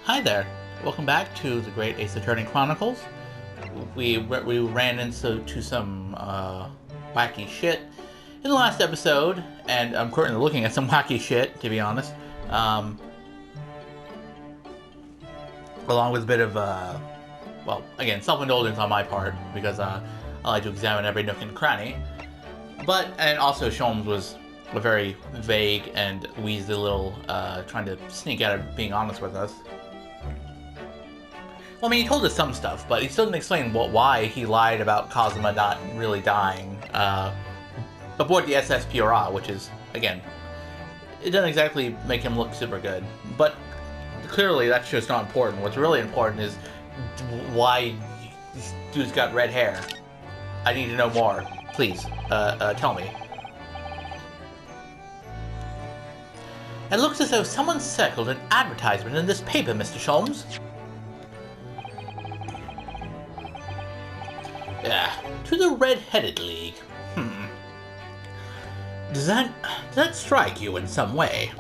Hi there. Welcome back to the Great Ace Attorney Chronicles. We ran into some wacky shit in the last episode, and I'm currently looking at some wacky shit, to be honest. Along with a bit of, well, again, self-indulgence on my part, because I like to examine every nook and cranny. And also Sholmes was a very vague and wheezy little, trying to sneak out of being honest with us. Well, I mean, he told us some stuff, but he still didn't explain why he lied about Kazuma not really dying aboard the SSPRA, which is, again, it doesn't exactly make him look super good. But clearly, that's just not important. What's really important is why this dude's got red hair. I need to know more. Please, tell me. It looks as though someone circled an advertisement in this paper, Mr. Sholmes. Yeah, to the Red-Headed League. Does that strike you in some way?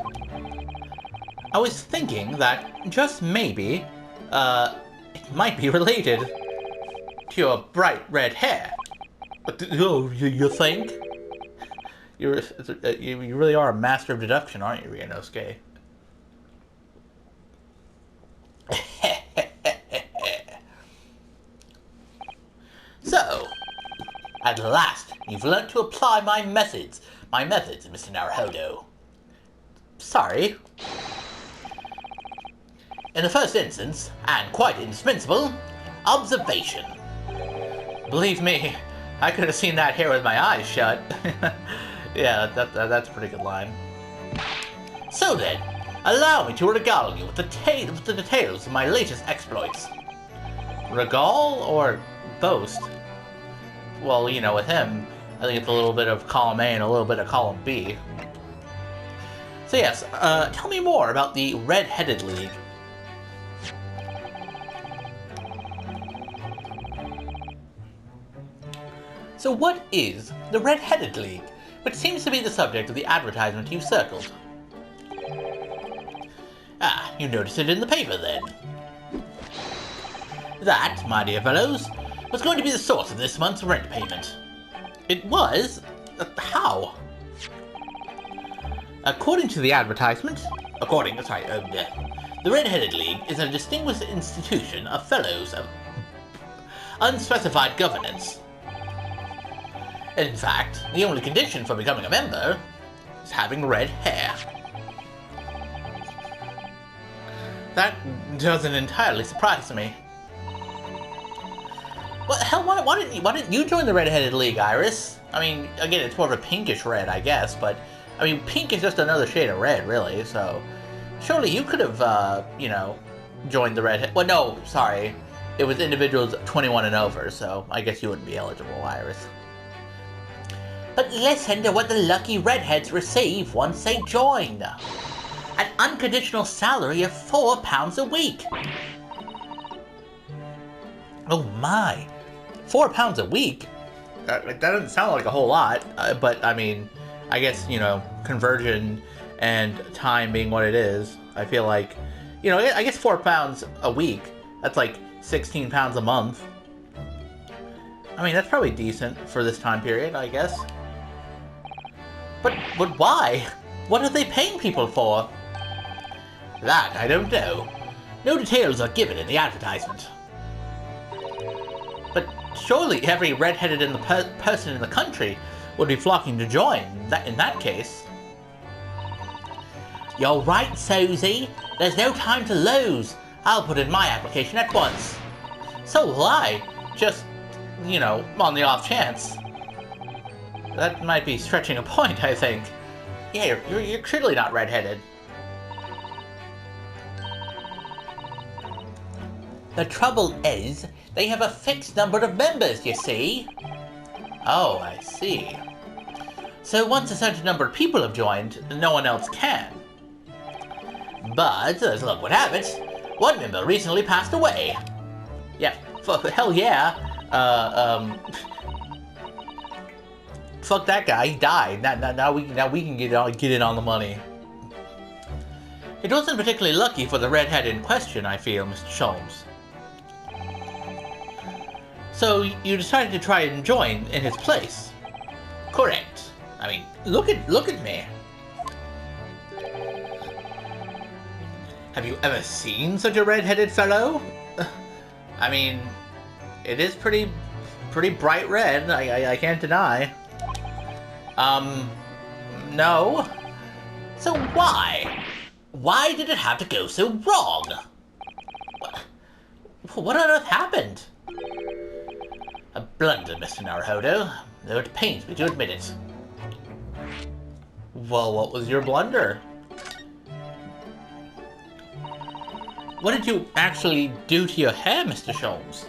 I was thinking that, just maybe, it might be related to your bright red hair. Oh, you think? You really are a master of deduction, aren't you, Ryunosuke? So, at last, you've learnt to apply my methods, Mr. Naruhodo. Sorry. In the first instance, and quite indispensable, observation. Believe me, I could have seen that here with my eyes shut. Yeah, that's a pretty good line. So then, allow me to regale you with the details of my latest exploits. Regale or boast? Well, you know, with him, I think it's a little bit of column A and a little bit of column B. So yes, tell me more about the Red-Headed League. So what is the Red-Headed League, which seems to be the subject of the advertisement you circled? Ah, you noticed it in the paper then. That, my dear fellows, was going to be the source of this month's rent payment. It was? How? According to the advertisement, the Red-Headed League is a distinguished institution of fellows of unspecified governance. In fact, the only condition for becoming a member is having red hair. That doesn't entirely surprise me. What the hell, why didn't you join the Red-Headed League, Iris? I mean, again, it's more of a pinkish red, I guess, but, I mean, pink is just another shade of red, really, so surely you could have, you know, joined the Red-Headed... Well, no, sorry. It was individuals 21 and over, so I guess you wouldn't be eligible, Iris. But listen to what the lucky redheads receive once they join. An unconditional salary of £4 a week. Oh my, £4 a week? That doesn't sound like a whole lot, but I mean, I guess, you know, conversion and time being what it is, I feel like, you know, I guess £4 a week, that's like £16 a month. I mean, that's probably decent for this time period, I guess. But why? What are they paying people for? That I don't know. No details are given in the advertisement. But surely every red-headed person in the country would be flocking to join in that case. You're right, Susie. There's no time to lose. I'll put in my application at once. So will I. Just, you know, on the off chance. That might be stretching a point, I think. Yeah, you're clearly not red-headed. The trouble is, they have a fixed number of members, you see. Oh, I see. So once a certain number of people have joined, no one else can. But, as luck would have it, one member recently passed away. Yeah, hell yeah. Fuck that guy, he died. Now we can get in on the money. It wasn't particularly lucky for the redhead in question, I feel, Mr. Sholmes. So you decided to try and join in his place? Correct. I mean, look at me. Have you ever seen such a red-headed fellow? I mean, it is pretty bright red, I can't deny. No. So why? Why did it have to go so wrong? What on earth happened? A blunder, Mr. Naruhodo, though it pains me to admit it. Well, what was your blunder? What did you actually do to your hair, Mr. Sholmes?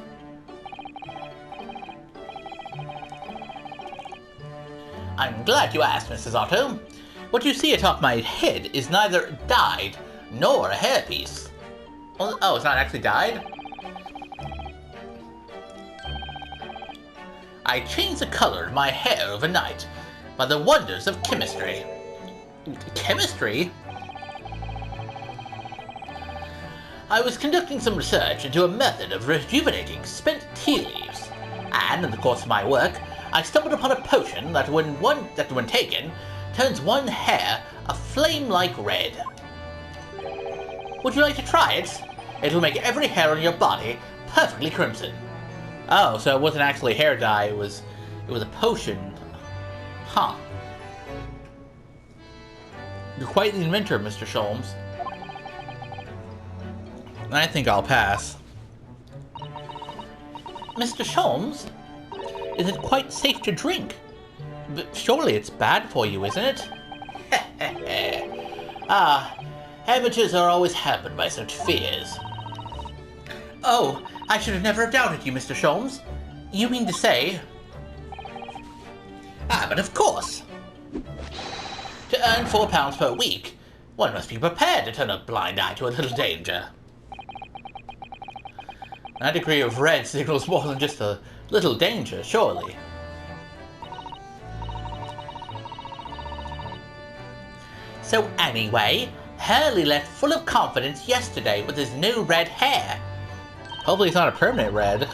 I'm glad you asked, Mrs. Otto. What you see atop my head is neither dyed nor a hairpiece. Oh, it's not actually dyed? I changed the color of my hair overnight by the wonders of chemistry. Chemistry? I was conducting some research into a method of rejuvenating spent tea leaves, and in the course of my work, I stumbled upon a potion that when taken, turns one hair a flame-like red. Would you like to try it? It will make every hair on your body perfectly crimson. Oh, so it wasn't actually hair dye, it was a potion. Huh. You're quite the inventor, Mr. Sholmes. I think I'll pass. Mr. Sholmes? Is it quite safe to drink? But surely it's bad for you, isn't it? Amateurs are always hampered by such fears. Oh, I should have never doubted you, Mr. Sholmes. You mean to say... but of course. To earn £4 per week, one must be prepared to turn a blind eye to a little danger. That degree of red signals more than just a little danger, surely. So anyway, Hurley left full of confidence yesterday with his new red hair. Hopefully it's not a permanent red.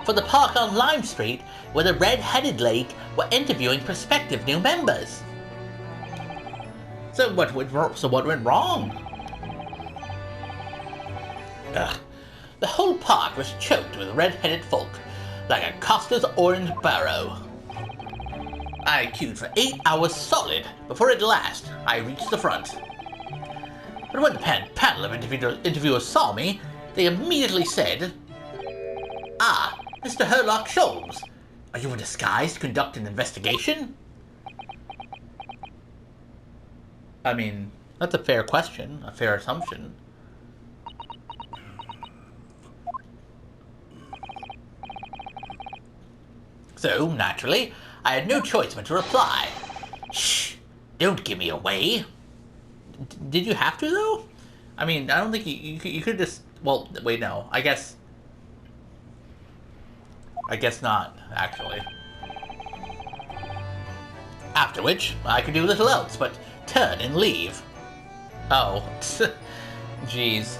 For the park on Lime Street, where the Red-Headed League were interviewing prospective new members. So what went wrong? Ugh. The whole park was choked with red-headed folk, like a coster's orange barrow. I queued for 8 hours solid before at last I reached the front. But when the panel of interviewers saw me, they immediately said, "Ah, Mr. Herlock Sholmes, are you in disguise to conduct an investigation?" I mean, that's a fair question, a fair assumption. So, naturally, I had no choice but to reply. Shh! Don't give me away! Did you have to, though? I mean, I don't think you could just... Well, wait, no. I guess not, actually. After which, I could do little else but turn and leave. Oh. Jeez.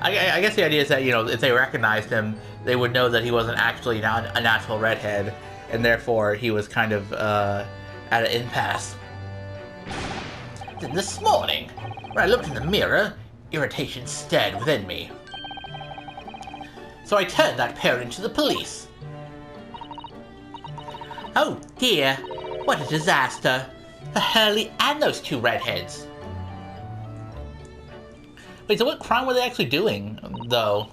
I guess the idea is that, you know, if they recognized him, they would know that he wasn't actually a natural redhead, and therefore he was kind of at an impasse. Then this morning, when I looked in the mirror, irritation stared within me. So I turned that pair into the police. Oh dear, what a disaster for Hurley and those two redheads. Wait, so what crime were they actually doing, though?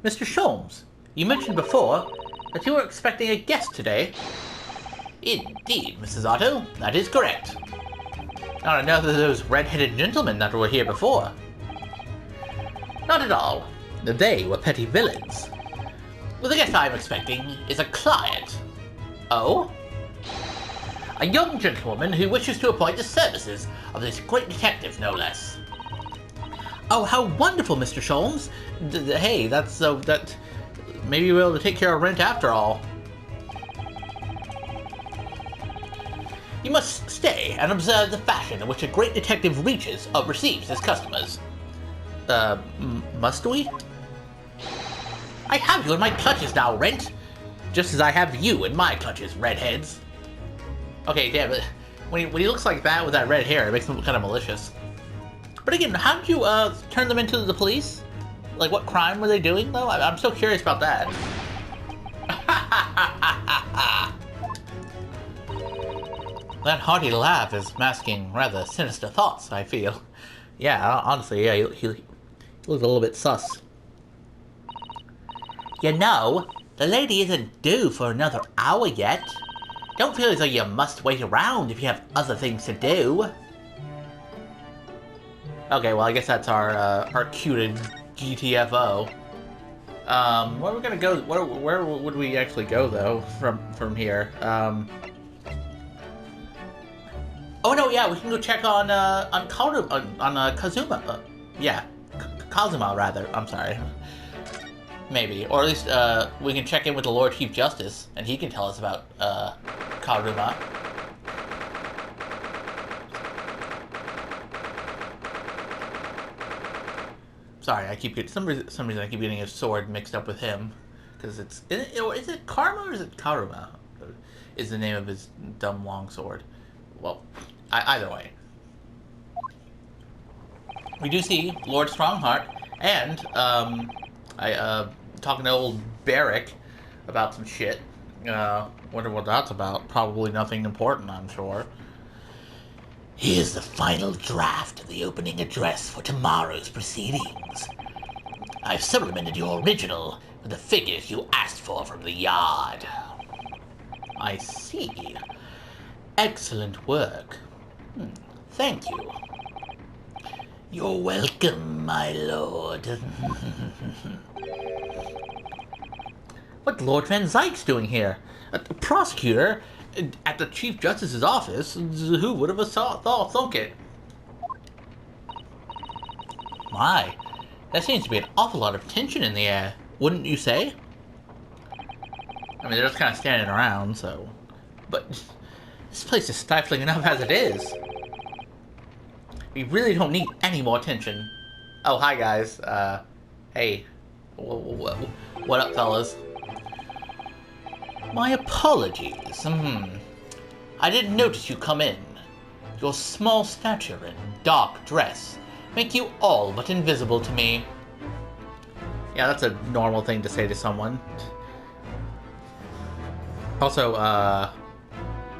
Mr. Sholmes, you mentioned before that you were expecting a guest today. Indeed, Mrs. Otto, that is correct. Not another of those red-headed gentlemen that were here before. Not at all. They were petty villains. The guest I'm expecting is a client. Oh? A young gentlewoman who wishes to appoint the services of this great detective, no less. Oh, how wonderful, Mr. Sholmes! Hey, that's so that maybe we'll take care of rent after all. You must stay and observe the fashion in which a great detective receives his customers. Must we? I have you in my clutches now, Rent! Just as I have you in my clutches, redheads. Okay, damn it. When he looks like that with that red hair, it makes him look kind of malicious. But again, how did you, turn them into the police? Like, what crime were they doing, though? I'm so curious about that. That hearty laugh is masking rather sinister thoughts, I feel. Yeah, honestly, yeah, he looks a little bit sus. You know, the lady isn't due for another hour yet. Don't feel as though you must wait around if you have other things to do. Okay, well, I guess that's our cue to GTFO. Where are we gonna go? Where would we actually go, though, from here? Oh no, yeah, we can go check on Kazuma. Yeah, Kazuma rather. I'm sorry. Maybe, or at least we can check in with the Lord Chief Justice, and he can tell us about Kazuma. Sorry, I keep getting some reason I keep getting his sword mixed up with him, because is it Karma or is it Karuma? Is the name of his dumb long sword? Well, either way, we do see Lord Strongheart and talking to old Barrick about some shit. Wonder what that's about. Probably nothing important, I'm sure. Here's the final draft of the opening address for tomorrow's proceedings. I've supplemented your original with the figures you asked for from the yard. I see. Excellent work. Thank you. You're welcome, my lord. What Lord Van Zyke's doing here? A prosecutor at the Chief Justice's office? Who would have thunk it? My, there seems to be an awful lot of tension in the air, wouldn't you say? I mean, they're just kind of standing around, so... But this place is stifling enough as it is. We really don't need any more tension. Oh, hi, guys. Hey. What up, fellas? My apologies. I didn't notice you come in. Your small stature and dark dress make you all but invisible to me. Yeah, that's a normal thing to say to someone. Also,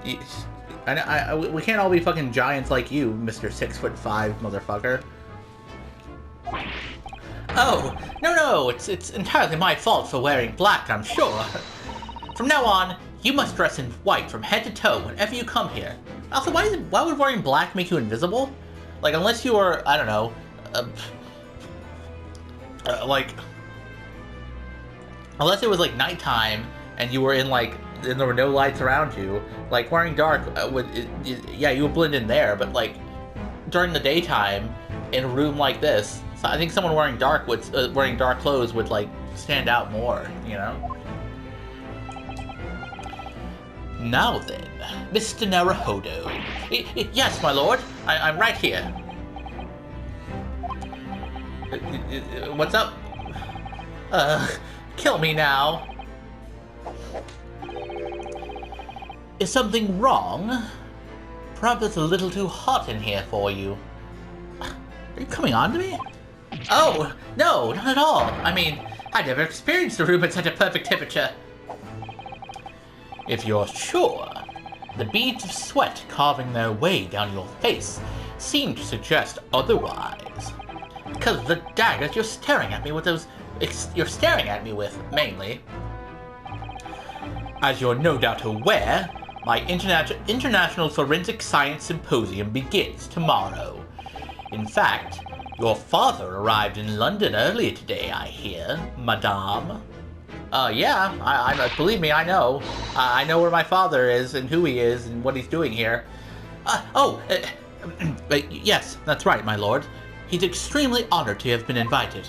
we can't all be fucking giants like you, Mr. 6'5" motherfucker. Oh, no, it's entirely my fault for wearing black, I'm sure. From now on, you must dress in white from head to toe whenever you come here. Also, why would wearing black make you invisible? Like, unless you were, I don't know, unless it was like nighttime and you were in and there were no lights around you, like wearing dark yeah, you would blend in there, but like during the daytime in a room like this, so I think someone wearing dark clothes would like stand out more, you know? Now then, Mr. Naruhodo. Yes, my lord, I'm right here. What's up? Kill me now. Is something wrong? Perhaps it's a little too hot in here for you. Are you coming on to me? Oh, no, not at all. I mean, I never experienced a room at such a perfect temperature. If you're sure, the beads of sweat carving their way down your face seem to suggest otherwise. Because of the daggers you're staring at me with mainly. As you're no doubt aware, my International Forensic Science Symposium begins tomorrow. In fact, your father arrived in London earlier today, I hear, madame. Yeah, I believe me, I know. I know where my father is and who he is and what he's doing here. Yes, that's right, my lord. He's extremely honored to have been invited.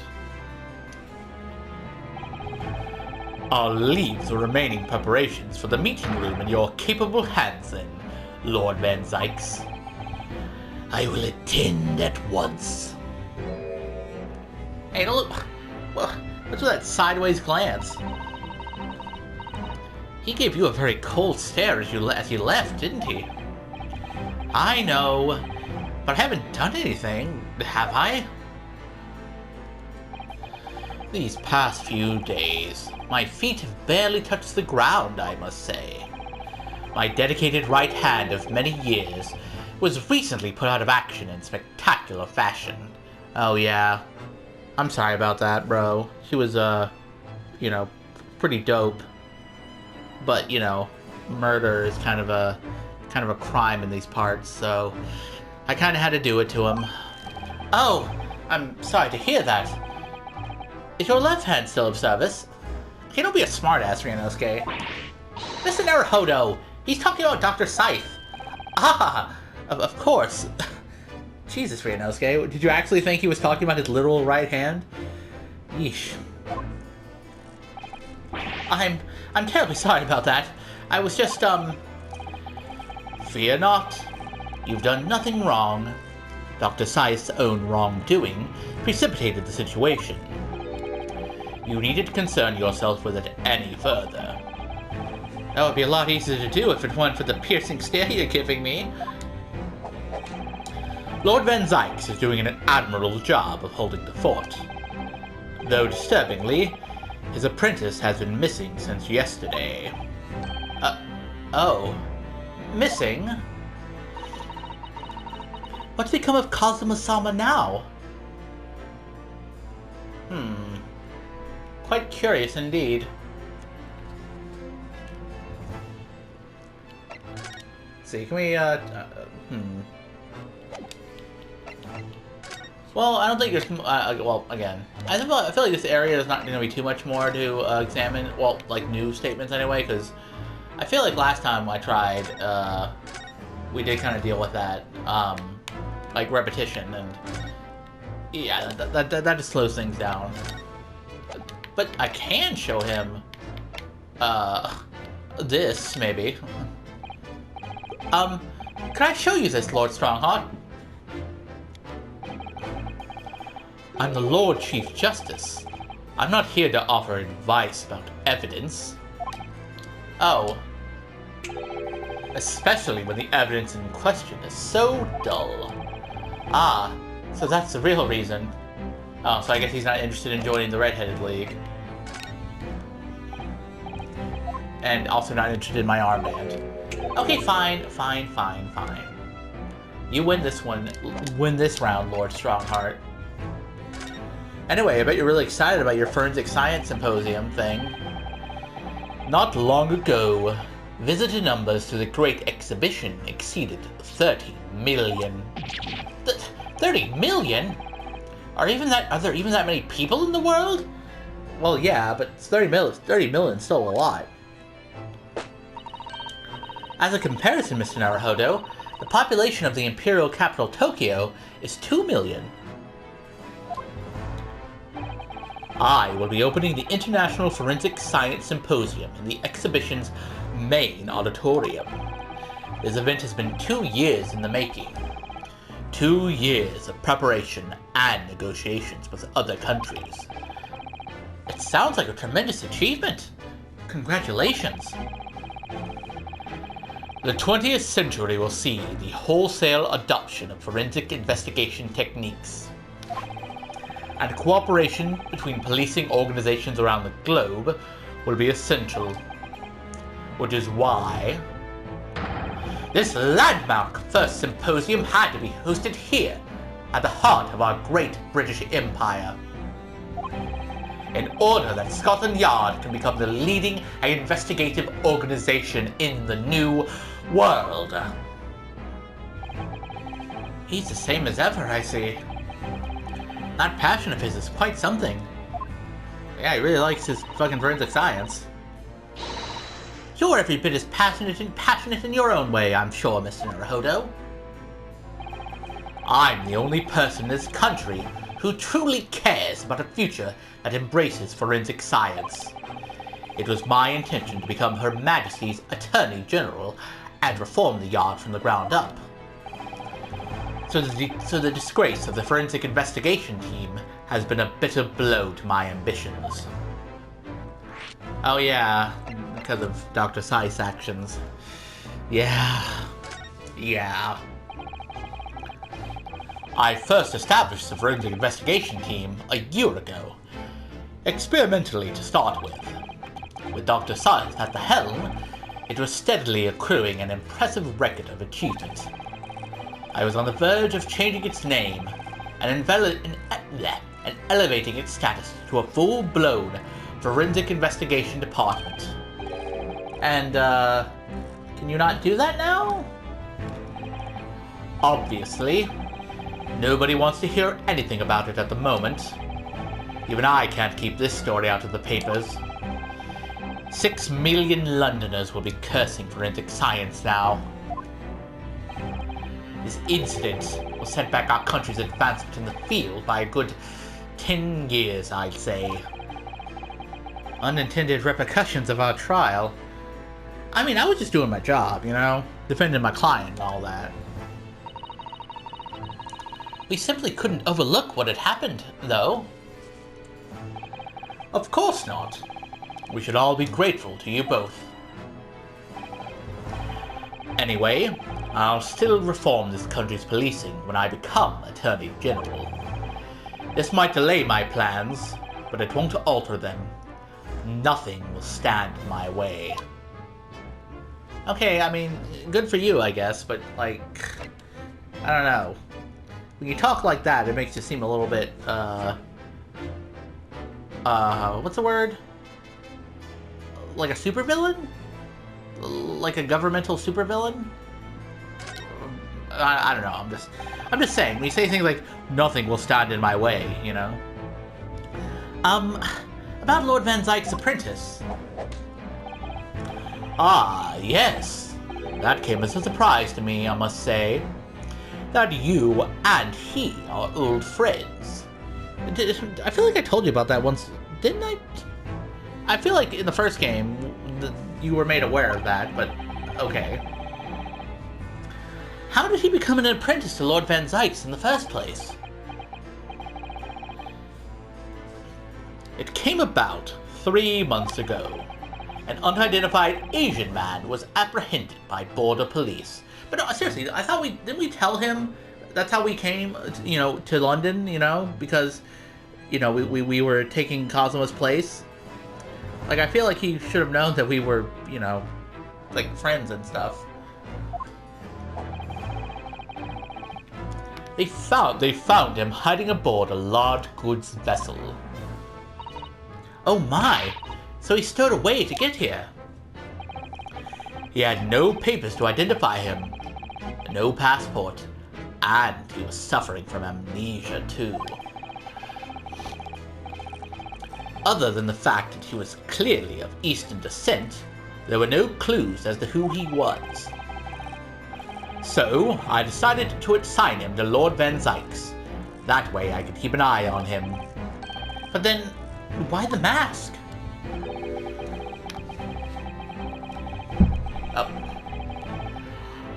I'll leave the remaining preparations for the meeting room in your capable hands then. Lord Van Zykes. I will attend at once. Hey, don't look. Well, what's with that sideways glance? He gave you a very cold stare as you left, didn't he? I know, but I haven't done anything, have I? These past few days, my feet have barely touched the ground, I must say. My dedicated right hand of many years was recently put out of action in spectacular fashion. Oh yeah. I'm sorry about that, bro. She was, you know, pretty dope. But, you know, murder is kind of a crime in these parts, so I kind of had to do it to him. Oh, I'm sorry to hear that. Is your left hand still of service? Hey, don't be a smartass, Ryanosuke. Mr. Naruhodo, he's talking about Dr. Scythe. Ah, of course. Jesus, Ryanosuke, did you actually think he was talking about his literal right hand? Yeesh. I'm terribly sorry about that. I was just, Fear not. You've done nothing wrong. Dr. Scythe's own wrongdoing precipitated the situation. You needn't concern yourself with it any further. That would be a lot easier to do if it weren't for the piercing stare you're giving me. Lord Van Zykes is doing an admirable job of holding the fort. Though disturbingly, his apprentice has been missing since yesterday. Oh. Missing? What's become of Kazuma-sama now? Quite curious indeed. Let's see, can we, Well, I don't think there's, well, again, I feel like this area is not going to be too much more to examine, well, like, new statements anyway, because I feel like last time I tried, we did kind of deal with that, like, repetition, and, yeah, that just slows things down. But I can show him, this, maybe. Can I show you this, Lord Strongheart? I'm the Lord Chief Justice. I'm not here to offer advice about evidence. Oh. Especially when the evidence in question is so dull. Ah, so that's the real reason. Oh, so I guess he's not interested in joining the Red-Headed League. And also not interested in my armband. Okay, fine. You win this one. Win this round, Lord Strongheart. Anyway, I bet you're really excited about your Forensic Science Symposium thing. Not long ago, visitor numbers to the Great Exhibition exceeded 30 million. 30 million? Are there even that many people in the world? Well, yeah, but 30 million is still a lot. As a comparison, Mr. Naruhodo, the population of the imperial capital Tokyo is 2 million. I will be opening the International Forensic Science Symposium in the exhibition's main auditorium. This event has been 2 years in the making. 2 years of preparation and negotiations with other countries. It sounds like a tremendous achievement. Congratulations. The 20th century will see the wholesale adoption of forensic investigation techniques. And cooperation between policing organizations around the globe will be essential. Which is why this landmark first symposium had to be hosted here, at the heart of our great British Empire. In order that Scotland Yard can become the leading investigative organization in the New World. He's the same as ever, I see. That passion of his is quite something. Yeah, he really likes his fucking forensic science. You're every bit as passionate in your own way, I'm sure, Mr. Naruhodo. I'm the only person in this country who truly cares about a future that embraces forensic science. It was my intention to become Her Majesty's Attorney General and reform the yard from the ground up. So the disgrace of the forensic investigation team has been a bitter blow to my ambitions. Oh yeah, because of Dr. Sai's actions. Yeah. I first established the forensic investigation team a year ago, experimentally to start with. With Dr. Sai at the helm, it was steadily accruing an impressive record of achievement. I was on the verge of changing its name and elevating its status to a full-blown forensic investigation department. And, can you not do that now? Obviously. Nobody wants to hear anything about it at the moment. Even I can't keep this story out of the papers. 6 million Londoners will be cursing forensic science now. This incident will set back our country's advancement in the field by a good 10 years, I'd say. Unintended repercussions of our trial. I mean, I was just doing my job, you know? Defending my client and all that. We simply couldn't overlook what had happened, though. Of course not. We should all be grateful to you both. Anyway, I'll still reform this country's policing when I become Attorney General. This might delay my plans, but it won't alter them. Nothing will stand in my way. Okay, I mean, good for you, I guess, but, like, I don't know. When you talk like that, it makes you seem a little bit, what's the word? Like a supervillain? Like a governmental supervillain? I don't know, I'm just saying, when you say things like, nothing will stand in my way, you know? About Lord Van Zyke's apprentice. Ah, yes. That came as a surprise to me, I must say. That you and he are old friends. I feel like I told you about that once, didn't I? I feel like in the first game, you were made aware of that, but okay. How did he become an apprentice to Lord Van Zyke's in the first place? It came about 3 months ago. An unidentified Asian man was apprehended by border police. But no, seriously, I thought didn't we tell him that's how we came, you know, to London, you know, because, you know, we were taking Cosmo's place. Like, I feel like he should have known that we were, you know, like, friends and stuff. They found him hiding aboard a large goods vessel. Oh my! So he stowed away to get here. He had no papers to identify him, no passport, and he was suffering from amnesia too. Other than the fact that he was clearly of Eastern descent, there were no clues as to who he was. So, I decided to assign him to Lord Van Zyke's. That way I could keep an eye on him. But then, why the mask? Oh.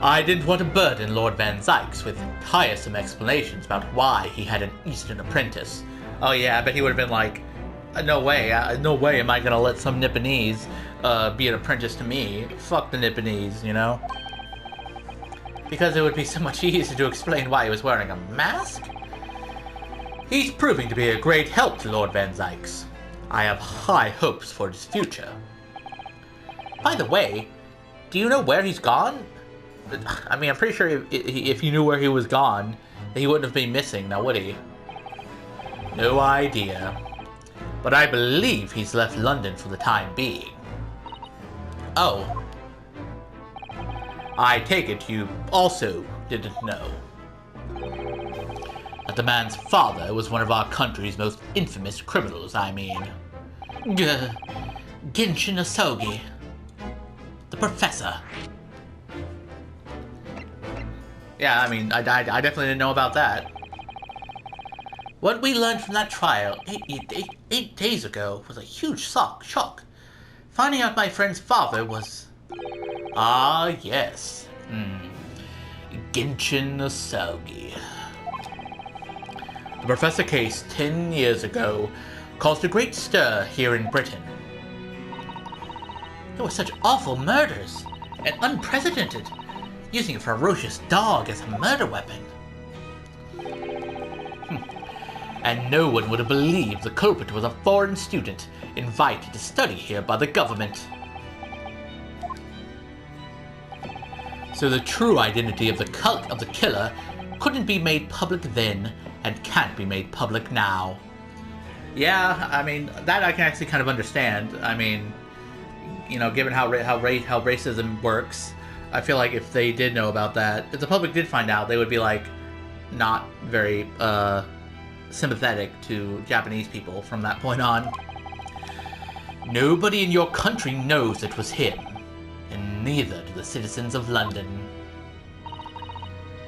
I didn't want to burden Lord Van Zyke's with tiresome explanations about why he had an Eastern apprentice. Oh yeah, I bet he would have been like, no way am I gonna let some Nipponese be an apprentice to me. Fuck the Nipponese, you know? Because it would be so much easier to explain why he was wearing a mask? He's proving to be a great help to Lord Van Zyke's. I have high hopes for his future. By the way, do you know where he's gone? I mean, I'm pretty sure if you knew where he was gone, he wouldn't have been missing, now would he? No idea. But I believe he's left London for the time being. Oh. I take it you also didn't know that the man's father was one of our country's most infamous criminals, I mean. Genshin Asogi. The professor. Yeah, I mean, I definitely didn't know about that. What we learned from that trial 8 days ago was a huge shock. Finding out my friend's father was Ah, yes. Genshin Nosagi. The Professor case 10 years ago caused a great stir here in Britain. There were such awful murders, and unprecedented, using a ferocious dog as a murder weapon. And no one would have believed the culprit was a foreign student invited to study here by the government. So the true identity of the killer couldn't be made public then and can't be made public now. Yeah, I mean, that I can actually kind of understand. I mean, you know, given how racism works, I feel like if they did know about that, if the public did find out, they would be like not very sympathetic to Japanese people from that point on. Nobody in your country knows it was him, and neither do the citizens of London.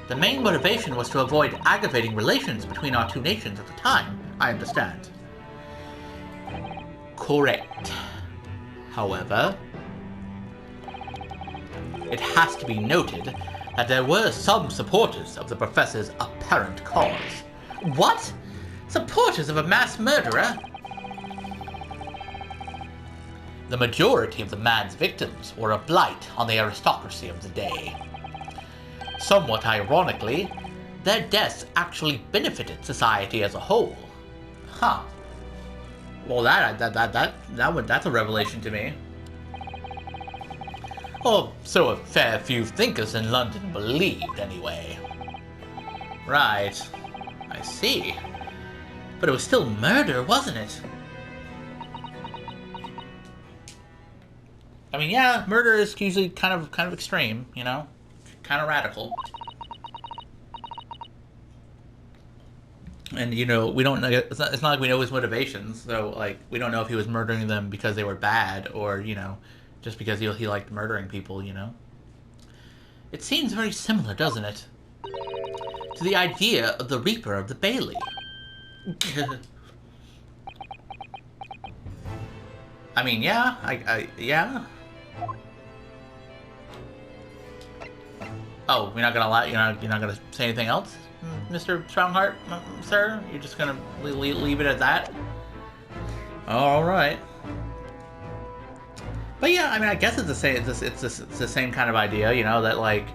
The main motivation was to avoid aggravating relations between our two nations at the time, I understand. Correct. However, it has to be noted that there were some supporters of the Professor's apparent cause. What? Supporters of a mass murderer? The majority of the man's victims were a blight on the aristocracy of the day. Somewhat ironically, their deaths actually benefited society as a whole. Huh. Well, that's a revelation to me. Or so a fair few thinkers in London believed, anyway. Right. I see. But it was still murder, wasn't it? I mean, yeah, murder is usually kind of extreme, you know? Kind of radical. And, you know, we don't know, it's not like we know his motivations, so, like, we don't know if he was murdering them because they were bad, or, you know, just because he liked murdering people, you know? It seems very similar, doesn't it? To the idea of the Reaper of the Bailey. I mean, yeah, yeah. Oh, you're not gonna say anything else, Mr. Strongheart, sir? You're just gonna leave it at that? All right. But yeah, I mean, I guess it's the same kind of idea, you know, that like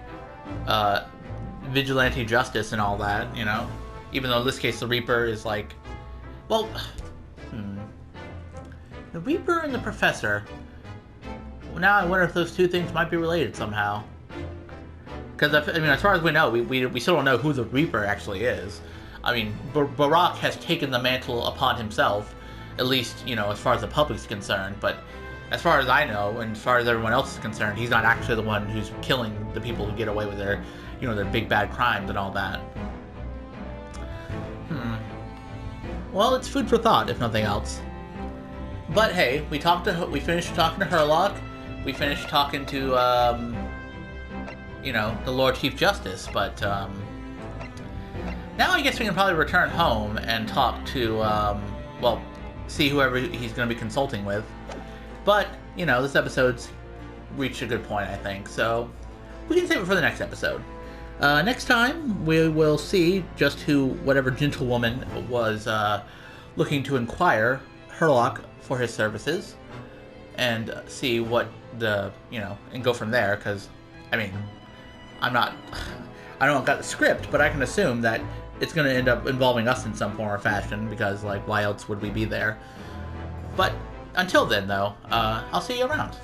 vigilante justice and all that, you know. Even though in this case the Reaper is like, well, the Reaper and the Professor. Well, now I wonder if those two things might be related somehow. Because, I mean, as far as we know, we still don't know who the Reaper actually is. I mean, Barack has taken the mantle upon himself, at least, you know, as far as the public's concerned. But as far as I know, and as far as everyone else is concerned, he's not actually the one who's killing the people who get away with their, you know, their big bad crimes and all that. Well, it's food for thought, if nothing else. But hey, we finished talking to Herlock. We finished talking to, you know, the Lord Chief Justice, but now I guess we can probably return home and talk to, well, see whoever he's going to be consulting with. But, you know, this episode's reached a good point, I think, so we can save it for the next episode. Next time, we will see just who, whatever gentlewoman was looking to inquire Herlock for his services, and see what the, you know, and go from there, because, I mean, I don't got the script, but I can assume that it's going to end up involving us in some form or fashion, because, like, why else would we be there? But until then, though, I'll see you around.